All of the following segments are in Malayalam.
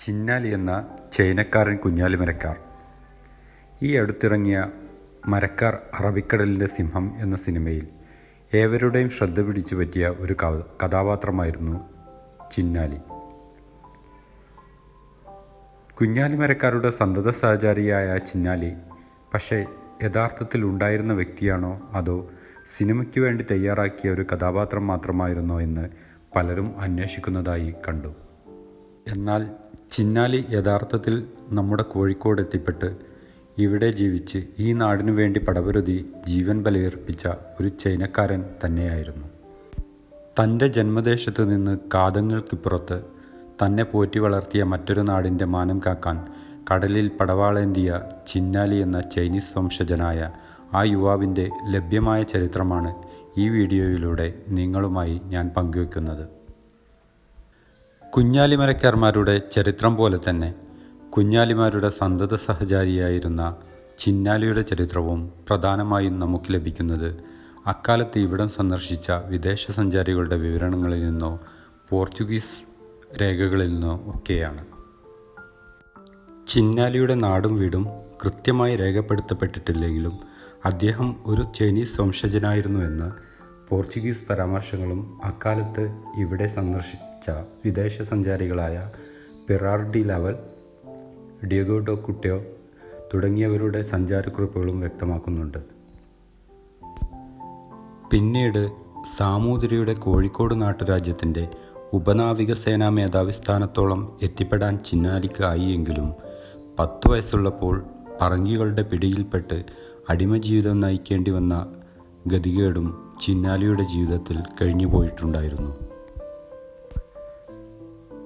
ചിന്നാലി എന്ന ചൈനക്കാരൻ കുഞ്ഞാലിമരക്കാർ. ഈ അടുത്തിറങ്ങിയ മരക്കാർ അറബിക്കടലിൻ്റെ സിംഹം എന്ന സിനിമയിൽ ഏവരുടെയും ശ്രദ്ധ പിടിച്ചു പറ്റിയ ഒരു കഥാപാത്രമായിരുന്നു ചിന്നാലി. കുഞ്ഞാലിമരക്കാരുടെ സന്തത സഹചാരിയായ ചിന്നാലി പക്ഷേ യഥാർത്ഥത്തിൽ ഉണ്ടായിരുന്ന വ്യക്തിയാണോ അതോ സിനിമയ്ക്ക് വേണ്ടി തയ്യാറാക്കിയ ഒരു കഥാപാത്രം മാത്രമായിരുന്നോ എന്ന് പലരും അന്വേഷിക്കുന്നതായി കണ്ടു. എന്നാൽ ചിന്നാലി യഥാർത്ഥത്തിൽ നമ്മുടെ കോഴിക്കോട് എത്തിപ്പെട്ട് ഇവിടെ ജീവിച്ച് ഈ നാടിനു വേണ്ടി പടപൊരുതി ജീവൻ ബലിയർപ്പിച്ച ഒരു ചൈനക്കാരൻ തന്നെയായിരുന്നു. തൻ്റെ ജന്മദേശത്ത് നിന്ന് കാതങ്ങൾക്കിപ്പുറത്ത് തന്നെ പോറ്റി വളർത്തിയ മറ്റൊരു നാടിൻ്റെ മാനം കാക്കാൻ കടലിൽ പടവാളേന്തിയ ചിന്നാലി എന്ന ചൈനീസ് വംശജനായ ആ യുവാവിൻ്റെ ലഭ്യമായ ചരിത്രമാണ് ഈ വീഡിയോയിലൂടെ നിങ്ങളുമായി ഞാൻ പങ്കുവെക്കുന്നത്. കുഞ്ഞാലിമരക്കാർമാരുടെ ചരിത്രം പോലെ തന്നെ കുഞ്ഞാലിമാരുടെ സന്തത സഹചാരിയായിരുന്ന ചിന്നാലിയുടെ ചരിത്രവും പ്രധാനമായും നമുക്ക് ലഭിക്കുന്നത് അക്കാലത്ത് ഇവിടം സന്ദർശിച്ച വിദേശ സഞ്ചാരികളുടെ വിവരണങ്ങളിൽ നിന്നോ പോർച്ചുഗീസ് രേഖകളിൽ നിന്നോ ഒക്കെയാണ്. ചിന്നാലിയുടെ നാടും വീടും കൃത്യമായി രേഖപ്പെടുത്തപ്പെട്ടിട്ടില്ലെങ്കിലും അദ്ദേഹം ഒരു ചൈനീസ് വംശജനായിരുന്നുവെന്ന് പോർച്ചുഗീസ് പരാമർശങ്ങളും അക്കാലത്ത് ഇവിടെ സന്ദർശിച്ച വിദേശ സഞ്ചാരികളായ പിറാർ ഡി ലാവൽ, ഡിയഗോ ഡോ കുട്ടിയോ തുടങ്ങിയവരുടെ സഞ്ചാരക്കുറിപ്പുകളും വ്യക്തമാക്കുന്നുണ്ട്. പിന്നീട് സാമൂതിരിയുടെ കോഴിക്കോട് നാട്ടുരാജ്യത്തിൻ്റെ ഉപനാവിക സേനാ മേധാവി സ്ഥാനത്തോളം എത്തിപ്പെടാൻ ചിന്നാലിക്ക് ആയി എങ്കിലും 10 വയസ്സുള്ളപ്പോൾ പറങ്കികളുടെ പിടിയിൽപ്പെട്ട് അടിമജീവിതം നയിക്കേണ്ടി വന്ന ഗതികേടും ചിന്നാലിയുടെ ജീവിതത്തിൽ കഴിഞ്ഞുപോയിട്ടുണ്ടായിരുന്നു.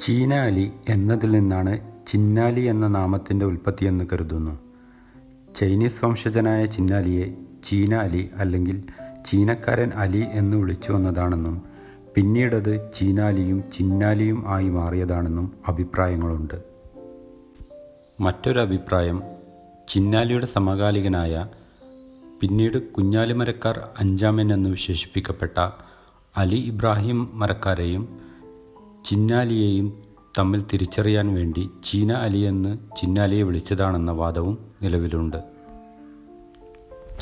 ചീനാലി എന്നതിൽ നിന്നാണ് ചിന്നാലി എന്ന നാമത്തിൻ്റെ ഉൽപ്പത്തിയെന്ന് കരുതുന്നു. ചൈനീസ് വംശജനായ ചിന്നാലിയെ ചീന അലി അല്ലെങ്കിൽ ചീനക്കാരൻ അലി എന്ന് വിളിച്ചു വന്നതാണെന്നും പിന്നീടത് ചീനാലിയും ചിന്നാലിയും ആയി മാറിയതാണെന്നും അഭിപ്രായങ്ങളുണ്ട്. മറ്റൊരു അഭിപ്രായം ചിന്നാലിയുടെ സമകാലികനായ പിന്നീട് കുഞ്ഞാലിമരക്കാർ അഞ്ചാമൻ എന്ന് വിശേഷിപ്പിക്കപ്പെട്ട അലി ഇബ്രാഹിം മരക്കാരെയും ചിന്നാലിയെയും തമ്മിൽ തിരിച്ചറിയാൻ വേണ്ടി ചീന അലി എന്ന് ചിന്നാലിയെ വിളിച്ചതാണെന്ന വാദവും നിലവിലുണ്ട്.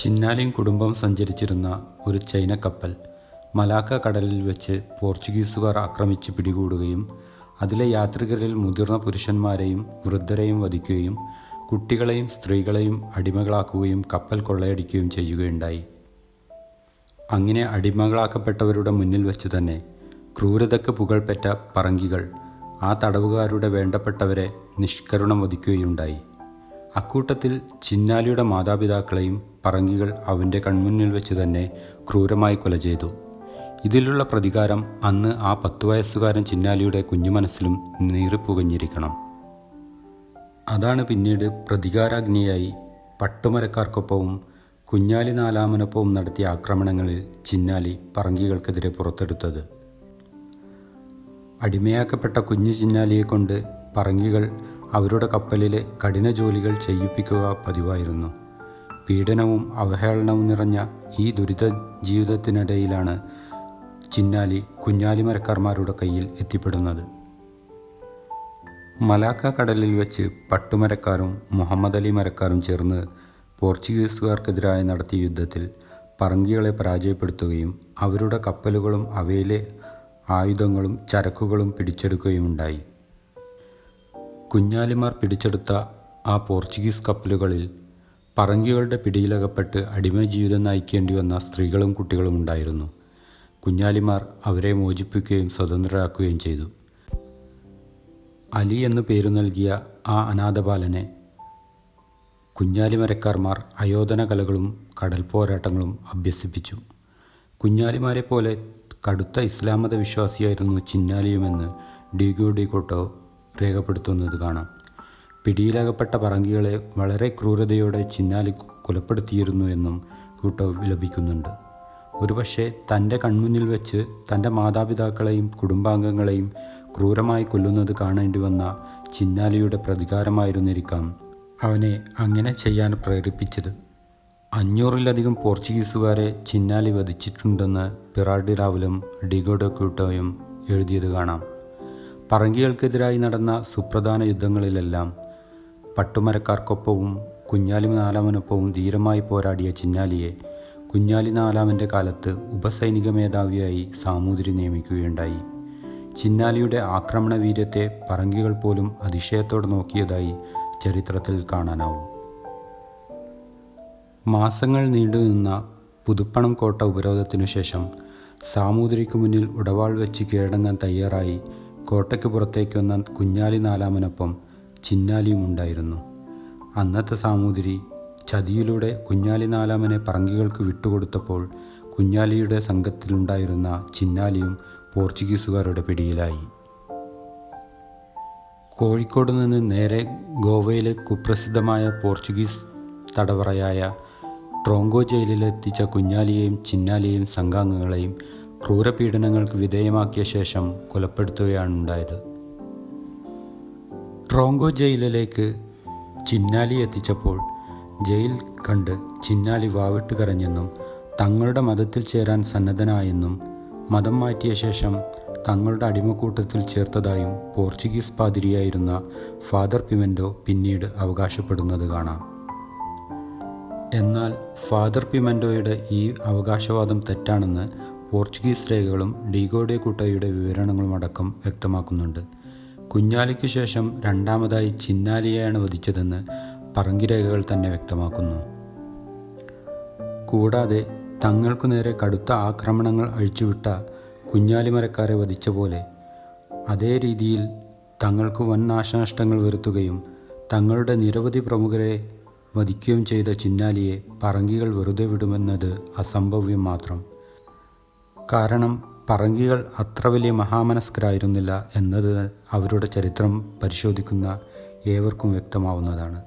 ചിന്നാലിയും കുടുംബം സഞ്ചരിച്ചിരുന്ന ഒരു ചൈന കപ്പൽ മലാക്ക കടലിൽ വെച്ച് പോർച്ചുഗീസുകാർ ആക്രമിച്ച് പിടികൂടുകയും അതിലെ യാത്രികരിൽ മുതിർന്ന പുരുഷന്മാരെയും വൃദ്ധരെയും വധിക്കുകയും കുട്ടികളെയും സ്ത്രീകളെയും അടിമകളാക്കുകയും കപ്പൽ കൊള്ളയടിക്കുകയും ചെയ്യുകയുണ്ടായി. അങ്ങനെ അടിമകളാക്കപ്പെട്ടവരുടെ മുന്നിൽ വെച്ച് തന്നെ ക്രൂരതയ്ക്ക് പുകൾപെറ്റ പറങ്കികൾ ആ തടവുകാരുടെ വേണ്ടപ്പെട്ടവരെ നിഷ്കരുണം വധിക്കുകയുണ്ടായി. അക്കൂട്ടത്തിൽ ചിന്നാലിയുടെ മാതാപിതാക്കളെയും പറങ്കികൾ അവൻ്റെ കൺമുന്നിൽ വെച്ച് തന്നെ ക്രൂരമായി കൊല ചെയ്തു. ഇതിലുള്ള പ്രതികാരം അന്ന് ആ 10 വയസ്സുകാരൻ ചിന്നാലിയുടെ കുഞ്ഞു മനസ്സിലും നീറിപ്പുകഞ്ഞിരിക്കണം. അതാണ് പിന്നീട് പ്രതികാരാഗ്നിയായി പട്ടുമരക്കാർക്കൊപ്പവും കുഞ്ഞാലി നാലാമനൊപ്പവും നടത്തിയ ആക്രമണങ്ങളിൽ ചിന്നാലി പറങ്കികൾക്കെതിരെ പുറത്തെടുത്തത്. അടിമയാക്കപ്പെട്ട കുഞ്ഞു ചിന്നാലിയെ കൊണ്ട് പറങ്കികൾ അവരുടെ കപ്പലിലെ കഠിന ജോലികൾ ചെയ്യിപ്പിക്കുക പതിവായിരുന്നു. പീഡനവും അവഹേളനവും നിറഞ്ഞ ഈ ദുരിത ജീവിതത്തിനിടയിലാണ് ചിന്നാലി കുഞ്ഞാലിമരക്കാർമാരുടെ കയ്യിൽ എത്തിപ്പെടുന്നത്. മലാക്ക കടലിൽ വെച്ച് പട്ടുമരക്കാരും മുഹമ്മദ് അലി മരക്കാരും ചേർന്ന് പോർച്ചുഗീസുകാർക്കെതിരായി നടത്തിയ യുദ്ധത്തിൽ പറങ്കികളെ പരാജയപ്പെടുത്തുകയും അവരുടെ കപ്പലുകളും അവയിലെ ആയുധങ്ങളും ചരക്കുകളും പിടിച്ചെടുക്കുകയുമുണ്ടായി. കുഞ്ഞാലിമാർ പിടിച്ചെടുത്ത ആ പോർച്ചുഗീസ് കപ്പലുകളിൽ പറങ്കികളുടെ പിടിയിലകപ്പെട്ട് അടിമജീവിതം നയിക്കേണ്ടി വന്ന സ്ത്രീകളും കുട്ടികളും ഉണ്ടായിരുന്നു. കുഞ്ഞാലിമാർ അവരെ മോചിപ്പിക്കുകയും സ്വതന്ത്രരാക്കുകയും ചെയ്തു. അലി എന്നു പേരു നൽകിയ ആ അനാഥബാലനെ കുഞ്ഞാലിമരക്കാർമാർ അയോധന കലകളും കടൽ പോരാട്ടങ്ങളും അഭ്യസിപ്പിച്ചു. കുഞ്ഞാലിമാരെ പോലെ കടുത്ത ഇസ്ലാമത വിശ്വാസിയായിരുന്നു ചിന്നാലിയുമെന്ന് ഡിഗോ ഡി കോട്ടോ രേഖപ്പെടുത്തുന്നത് കാണാം. പിടിയിലകപ്പെട്ട പറങ്കികളെ വളരെ ക്രൂരതയോടെ ചിന്നാലി കൊലപ്പെടുത്തിയിരുന്നു എന്നും കൂട്ടോ വിലപിക്കുന്നുണ്ട്. ഒരുപക്ഷെ തൻ്റെ കൺമുന്നിൽ വെച്ച് തൻ്റെ മാതാപിതാക്കളെയും കുടുംബാംഗങ്ങളെയും ക്രൂരമായി കൊല്ലുന്നത് കാണേണ്ടി വന്ന ചിന്നാലിയുടെ പ്രതികാരമായിരുന്നിരിക്കാം അവനെ അങ്ങനെ ചെയ്യാൻ പ്രേരിപ്പിച്ചത്. 500-ലധികം പോർച്ചുഗീസുകാരെ ചിന്നാലി വധിച്ചിട്ടുണ്ടെന്ന് പിറാർ ഡി ലാവലും ഡിഗോ ഡോ ക്യൂട്ടോയും എഴുതിയത് കാണാം. പറങ്കികൾക്കെതിരായി നടന്ന സുപ്രധാന യുദ്ധങ്ങളിലെല്ലാം പട്ടുമരക്കാർക്കൊപ്പവും കുഞ്ഞാലി നാലാമനൊപ്പവും ധീരമായി പോരാടിയ ചിന്നാലിയെ കുഞ്ഞാലി നാലാമൻ്റെ കാലത്ത് ഉപസൈനിക മേധാവിയായി സാമൂതിരി നിയമിക്കുകയുണ്ടായി. ചിന്നാലിയുടെ ആക്രമണ വീര്യത്തെ പറങ്കികൾ പോലും അതിശയത്തോടെ നോക്കിയതായി ചരിത്രത്തിൽ കാണാനാവും. മാസങ്ങൾ നീണ്ടുനിന്ന പുതുപ്പണം കോട്ട ഉപരോധത്തിനു ശേഷം സാമൂതിരിക്ക് മുന്നിൽ ഉടവാൾ വെച്ച് കീഴടങ്ങാൻ തയ്യാറായി കോട്ടയ്ക്ക് പുറത്തേക്ക് വന്ന കുഞ്ഞാലി നാലാമനൊപ്പം ചിന്നാലിയും ഉണ്ടായിരുന്നു. അന്നത്തെ സാമൂതിരി ചതിയിലൂടെ കുഞ്ഞാലി നാലാമനെ പറങ്കികൾക്ക് വിട്ടുകൊടുത്തപ്പോൾ കുഞ്ഞാലിയുടെ സംഘത്തിലുണ്ടായിരുന്ന ചിന്നാലിയും പോർച്ചുഗീസുകാരുടെ പിടിയിലായി. കോഴിക്കോട് നിന്ന് നേരെ ഗോവയിലെ കുപ്രസിദ്ധമായ പോർച്ചുഗീസ് തടവറയായ ട്രോങ്കോ ജയിലിലെത്തിച്ച കുഞ്ഞാലിയെയും ചിന്നാലിയെയും സംഘാംഗങ്ങളെയും ക്രൂരപീഡനങ്ങൾക്ക് വിധേയമാക്കിയ ശേഷം കൊലപ്പെടുത്തുകയാണുണ്ടായത്. ട്രോങ്കോ ജയിലിലേക്ക് ചിന്നാലി എത്തിച്ചപ്പോൾ ജയിൽ കണ്ട് ചിന്നാലി വാവിട്ട് കരഞ്ഞെന്നും തങ്ങളുടെ മതത്തിൽ ചേരാൻ സന്നദ്ധനായെന്നും മതം മാറ്റിയ ശേഷം തങ്ങളുടെ അടിമക്കൂട്ടത്തിൽ ചേർത്തതായും പോർച്ചുഗീസ് പാതിരിയായിരുന്ന ഫാദർ പിമെൻ്റോ പിന്നീട് അവകാശപ്പെടുന്നത് കാണാം. എന്നാൽ ഫാദർ പിമെൻ്റോയുടെ ഈ അവകാശവാദം തെറ്റാണെന്ന് പോർച്ചുഗീസ് രേഖകളും ഡീഗോ ഡെ കുട്ടയുടെ വിവരണങ്ങളുമടക്കം വ്യക്തമാക്കുന്നുണ്ട്. കുഞ്ഞാലിക്കു ശേഷം രണ്ടാമതായി ചിന്നാലിയെയാണ് വധിച്ചതെന്ന് പറങ്കി രേഖകൾ തന്നെ വ്യക്തമാക്കുന്നു. കൂടാതെ തങ്ങൾക്കു നേരെ കടുത്ത ആക്രമണങ്ങൾ അഴിച്ചുവിട്ട കുഞ്ഞാലിമരക്കാരെ വധിച്ച പോലെ അതേ രീതിയിൽ തങ്ങൾക്ക് വൻ നാശനഷ്ടങ്ങൾ വരുത്തുകയും തങ്ങളുടെ നിരവധി പ്രമുഖരെ വധിക്കുകയും ചെയ്ത ചിന്നാലിയെ പറങ്കികൾ വെറുതെ വിടുമെന്നത് അസംഭവ്യം മാത്രം. കാരണം പറങ്കികൾ അത്ര വലിയ മഹാമനസ്കരായിരുന്നില്ല എന്നത് അവരുടെ ചരിത്രം പരിശോധിക്കുന്ന ഏവർക്കും വ്യക്തമാവുന്നതാണ്.